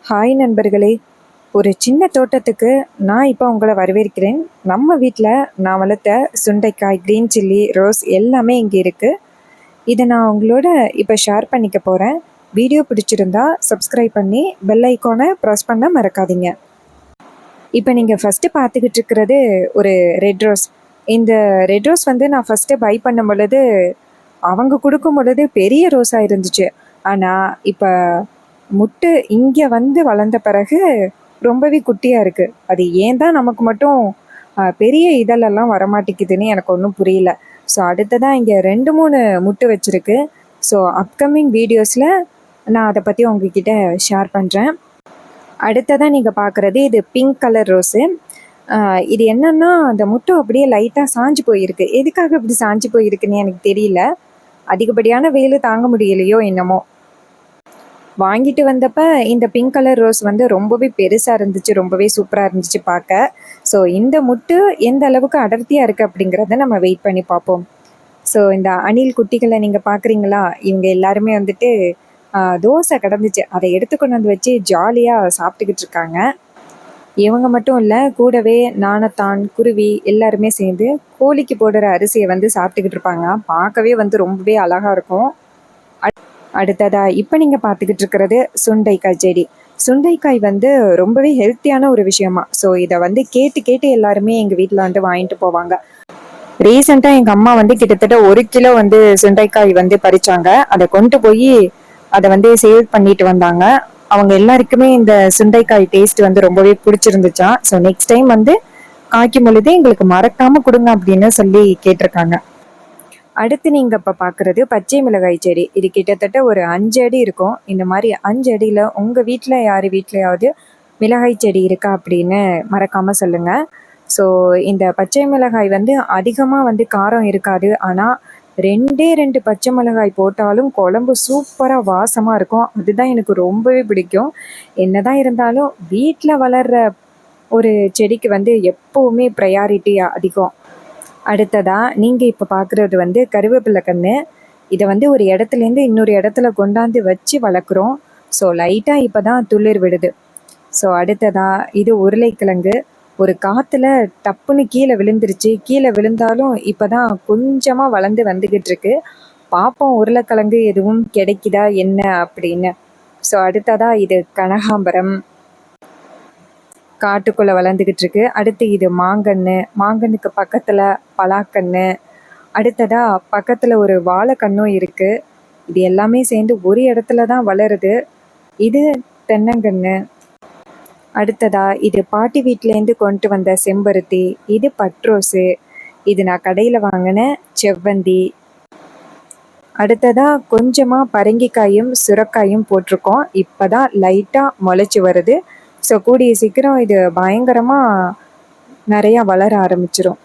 Hi நண்பர்களே, ஒரு சின்ன தோட்டத்துக்கு நான் இப்போ உங்களை வரவேற்கிறேன். நம்ம வீட்டில் நான் வளர்த்த சுண்டைக்காய், க்ரீன் சில்லி, ரோஸ் எல்லாமே இங்கே இருக்குது. இதை நான் உங்களோட இப்போ ஷேர் பண்ணிக்க போகிறேன். வீடியோ பிடிச்சிருந்தா சப்ஸ்கிரைப் பண்ணி பெல் ஐக்கானை ப்ரெஸ் பண்ண மறக்காதீங்க. இப்போ நீங்கள் ஃபஸ்ட்டு பார்த்துக்கிட்டு இருக்கிறது ஒரு ரெட் ரோஸ். இந்த ரெட் ரோஸ் வந்து நான் ஃபஸ்ட்டு பை பண்ணும் பொழுது அவங்க கொடுக்கும் பொழுது பெரிய ரோஸாக இருந்துச்சு. ஆனால் இப்போ முட்டு இங்கே வந்து வளர்ந்த பிறகு ரொம்பவே குட்டியாக இருக்குது. அது ஏன் தான் நமக்கு மட்டும் பெரிய இதழெல்லாம் வரமாட்டேங்குதுன்னு எனக்கு ஒன்றும் புரியல. ஸோ அடுத்ததாக இங்கே 2-3 முட்டு வச்சுருக்கு. ஸோ அப்கமிங் வீடியோஸில் நான் அதை பற்றி உங்ககிட்ட ஷேர் பண்ணுறேன். அடுத்ததாக நீங்கள் பார்க்குறது இது பிங்க் கலர் ரோஸு. இது என்னன்னா அந்த முட்டை அப்படியே லைட்டாக சாஞ்சு போயிருக்கு. எதுக்காக இப்படி சாஞ்சு போயிருக்குன்னு எனக்கு தெரியல. அதிகப்படியான வெயில் தாங்க முடியலையோ என்னமோ. வாங்கிட்டு வந்தப்ப இந்த பிங்க் கலர் ரோஸ் வந்து ரொம்பவே பெருசாக இருந்துச்சு, ரொம்பவே சூப்பராக இருந்துச்சு பார்க்க. ஸோ இந்த முட்டு எந்த அளவுக்கு அடர்த்தியாக இருக்குது அப்படிங்கிறத நம்ம வெயிட் பண்ணி பார்ப்போம். ஸோ இந்த அணில் குட்டிகளை நீங்கள் பார்க்குறீங்களா, இவங்க எல்லாருமே வந்துட்டு தோசை கிடந்துச்சு, அதை எடுத்து கொண்டு வந்து வச்சு ஜாலியாக சாப்பிட்டுக்கிட்டு இருக்காங்க. இவங்க மட்டும் இல்லை, கூடவே நாணத்தான், குருவி எல்லாருமே சேர்ந்து கோழிக்கு போடுற அரிசியை வந்து சாப்பிட்டுக்கிட்டு இருப்பாங்க. பார்க்கவே வந்து ரொம்பவே அழகாக இருக்கும். அடுத்ததாக இப்போ நீங்கள் பார்த்துக்கிட்டு இருக்கிறது சுண்டைக்காய் செடி. சுண்டைக்காய் வந்து ரொம்பவே ஹெல்த்தியான ஒரு விஷயமா. ஸோ இதை வந்து கேட்டு எல்லாருமே எங்கள் வீட்டில் வந்து வாங்கிட்டு போவாங்க. ரீசெண்டாக எங்கள் அம்மா வந்து கிட்டத்தட்ட 1 கிலோ வந்து சுண்டைக்காய் வந்து பறிச்சாங்க. அதை கொண்டு போய் அதை வந்து சேல் பண்ணிட்டு வந்தாங்க. அவங்க எல்லாருக்குமே இந்த சுண்டைக்காய் டேஸ்ட் வந்து ரொம்பவே பிடிச்சிருந்துச்சா. ஸோ நெக்ஸ்ட் டைம் வந்து காய்க்கும் பொழுதே எங்களுக்கு மறக்காம கொடுங்க அப்படின்னு சொல்லி கேட்டிருக்காங்க. அடுத்து நீங்கள் இப்போ பார்க்குறது பச்சை மிளகாய் செடி. இது கிட்டத்தட்ட ஒரு 5 அடி இருக்கும். இந்த மாதிரி 5 அடியில் உங்கள் வீட்டில் யார் வீட்லையாவது மிளகாய் செடி இருக்கா அப்படின்னு மறக்காமல் சொல்லுங்கள். ஸோ இந்த பச்சை மிளகாய் வந்து அதிகமாக வந்து காரம் இருக்காது. ஆனால் 2 பச்சை மிளகாய் போட்டாலும் குழம்பு சூப்பராக வாசமாக இருக்கும். அதுதான் எனக்கு ரொம்பவே பிடிக்கும். என்னதான் இருந்தாலும் வீட்டில் வளர்கிற ஒரு செடிக்கு வந்து எப்போவுமே ப்ரையாரிட்டி அதிகம். அடுத்ததாக நீங்கள் இப்போ பார்க்குறது வந்து கருவேப்பிலை கன்று. இதை வந்து ஒரு இடத்துலேருந்து இன்னொரு இடத்துல கொண்டாந்து வச்சு வளர்க்குறோம். ஸோ லைட்டாக இப்போ தான் துளிர் விடுது. ஸோ அடுத்ததாக இது உருளைக்கிழங்கு. ஒரு காற்றுல டப்புன்னு கீழே விழுந்துருச்சு. கீழே விழுந்தாலும் இப்போ தான் கொஞ்சமாக வளர்ந்து வந்துக்கிட்டு இருக்கு. பார்ப்போம் உருளைக்கிழங்கு எதுவும் கிடைக்குதா என்ன அப்படின்னு. ஸோ அடுத்ததாக இது கனகாம்பரம், காட்டுக்குள்ளே வளர்ந்துக்கிட்டு இருக்கு. அடுத்து இது மாங்கன்று. மாங்கன்னுக்கு பக்கத்தில் பலாக்கன்று. அடுத்ததாக பக்கத்தில் ஒரு வாழைக்கன்றும் இருக்குது. இது எல்லாமே சேர்ந்து ஒரு இடத்துல தான் வளருது. இது தென்னங்கன்று. அடுத்ததாக இது பாட்டி வீட்டிலேருந்து கொண்டு வந்த செம்பருத்தி. இது பட்ரோஸு. இது நான் கடையில் வாங்கின செவ்வந்தி. அடுத்ததாக கொஞ்சமாக பரங்கிக்காயும் சுரக்காயும் போட்டிருக்கோம். இப்போ தான் லைட்டாக முளைச்சி வருது. ஸோ கூடிய சீக்கிரம் இது பயங்கரமாக நிறையா வளர ஆரம்பிச்சிடும்.